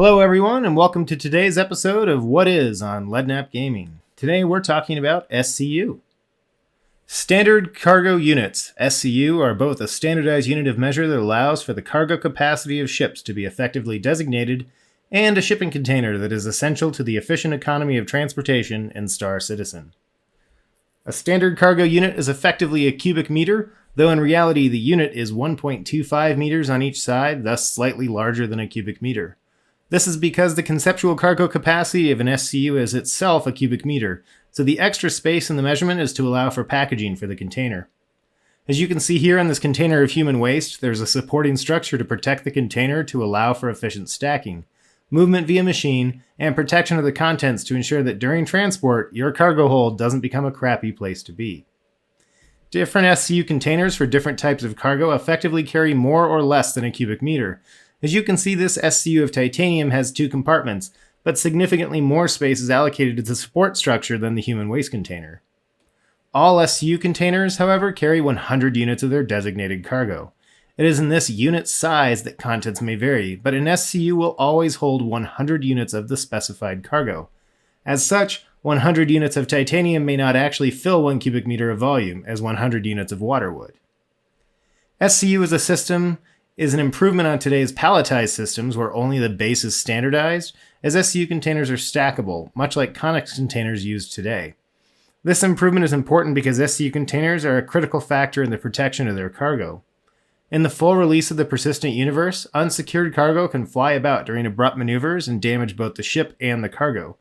Hello everyone and welcome to today's episode of What Is on Leadnap Gaming. Today we're talking about SCU. Standard Cargo Units, SCU, are both a standardized unit of measure that allows for the cargo capacity of ships to be effectively designated and a shipping container that is essential to the efficient economy of transportation in Star Citizen. A standard cargo unit is effectively a cubic meter, though in reality the unit is 1.25 meters on each side, thus slightly larger than a cubic meter. This is because the conceptual cargo capacity of an SCU is itself a cubic meter, so the extra space in the measurement is to allow for packaging for the container. As you can see here on this container of human waste, there's a supporting structure to protect the container to allow for efficient stacking, movement via machine, and protection of the contents to ensure that during transport, your cargo hold doesn't become a crappy place to be. Different SCU containers for different types of cargo effectively carry more or less than a cubic meter. As you can see, this SCU of titanium has 2 compartments, but significantly more space is allocated to the support structure than the human waste container. All SCU containers, however, carry 100 units of their designated cargo. It is in this unit size that contents may vary, but an SCU will always hold 100 units of the specified cargo. As such, 100 units of titanium may not actually fill 1 cubic meter of volume, as 100 units of water would. SCU as a system is an improvement on today's palletized systems where only the base is standardized, as SCU containers are stackable, much like Connex containers used today. This improvement is important because SCU containers are a critical factor in the protection of their cargo. In the full release of the persistent universe, unsecured cargo can fly about during abrupt maneuvers and damage both the ship and the cargo.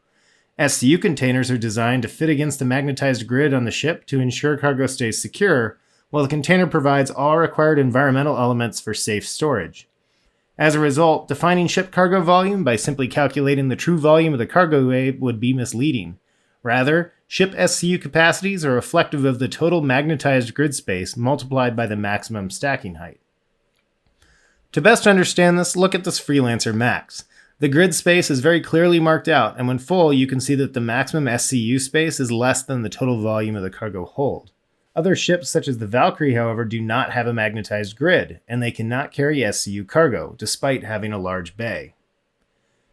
SCU containers are designed to fit against the magnetized grid on the ship to ensure cargo stays secure, while the container provides all required environmental elements for safe storage. As a result, defining ship cargo volume by simply calculating the true volume of the cargo bay would be misleading. Rather, ship SCU capacities are reflective of the total magnetized grid space multiplied by the maximum stacking height. To best understand this, look at this Freelancer Max. The grid space is very clearly marked out, and when full, you can see that the maximum SCU space is less than the total volume of the cargo hold. Other ships such as the Valkyrie, however, do not have a magnetized grid, and they cannot carry SCU cargo, despite having a large bay.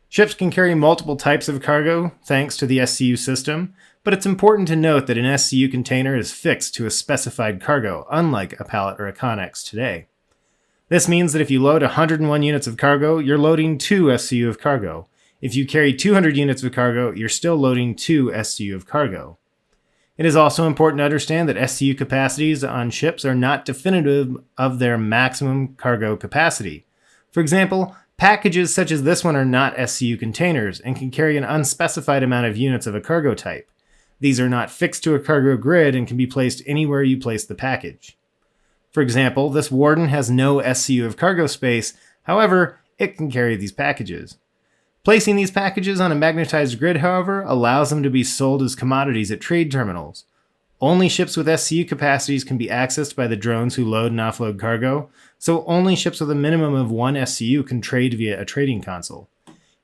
Ships can carry multiple types of cargo thanks to the SCU system, but it's important to note that an SCU container is fixed to a specified cargo, unlike a pallet or a Connex today. This means that if you load 101 units of cargo, you're loading 2 SCU of cargo. If you carry 200 units of cargo, you're still loading 2 SCU of cargo. It is also important to understand that SCU capacities on ships are not definitive of their maximum cargo capacity. For example, packages such as this one are not SCU containers and can carry an unspecified amount of units of a cargo type. These are not fixed to a cargo grid and can be placed anywhere you place the package. For example, this Warden has no SCU of cargo space, however, it can carry these packages. Placing these packages on a magnetized grid, however, allows them to be sold as commodities at trade terminals. Only ships with SCU capacities can be accessed by the drones who load and offload cargo, so only ships with a minimum of 1 SCU can trade via a trading console.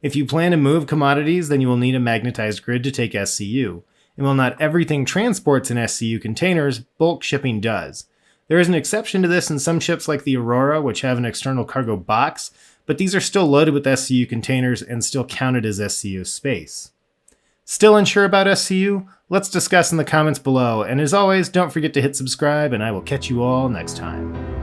If you plan to move commodities, then you will need a magnetized grid to take SCU, and while not everything transports in SCU containers, bulk shipping does. There is an exception to this in some ships like the Aurora, which have an external cargo box, but these are still loaded with SCU containers and still counted as SCU space. Still unsure about SCU? Let's discuss in the comments below, and as always, don't forget to hit subscribe, and I will catch you all next time.